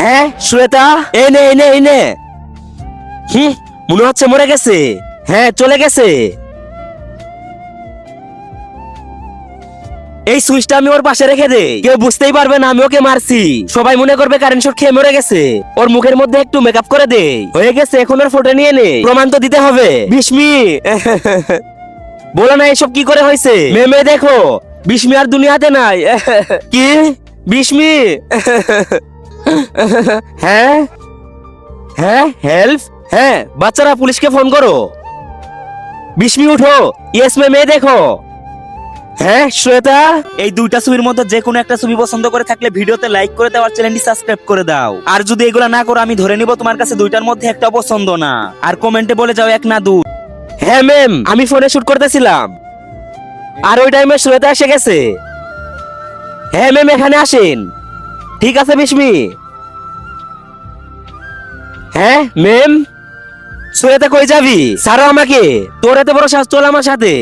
হ্যাঁ শ্বেতা, এই নে এই নে এই নে। মনে হচ্ছে মরে গেছে। হ্যাঁ চলে গেছে। এই সুইচটা আমি ওর পাশে রেখে দে, কেউ বুঝতেই পারবে না আমি ওকে মারছি। সবাই মনে করবে কারেন্ট শট খেয়ে মরে গেছে। ওর মুখের মধ্যে একটু মেকআপ করে দে। হয়ে গেছে, এখন ওর ফটো নিয়ে নে, প্রমাণ তো দিতে হবে। বিস্মি বলো না এসব কি করে হয়েছে? মেয়ে দেখো, বিস্মি আর দুনিয়াতে নাই। কি বিস্মি? হ্যাঁ হ্যাঁ হেল্প। হ্যাঁ বাচ্চারা পুলিশকে ফোন করো। বিস্মি উঠো। ইয়েস মেয়ে দেখো। হ্যাঁ শ্বেতা, এই দুইটা ছবির মধ্যে যে কোনো একটা ছবি পছন্দ করে থাকলে ভিডিওতে লাইক করে দাও আর চ্যানেলটি সাবস্ক্রাইব করে দাও। আর যদি এগুলা না করো আমি ধরে নিব তোমার কাছে দুইটার মধ্যে একটা পছন্দ না। আর কমেন্টে বলে যাও এক না দুই। হ্যাঁ ম্যাম, আমি ফোনে শুট করতেছিলাম আর ওই টাইমে শ্বেতা এসে গেছে। হ্যাঁ ম্যাম এখানে আসেন। ঠিক আছে বিস্মি। হ্যাঁ ম্যাম। শ্বেতা কই যাবি? ছাড়ো আমাকে। তোর এত বড় সাহস, চল আমার সাথে।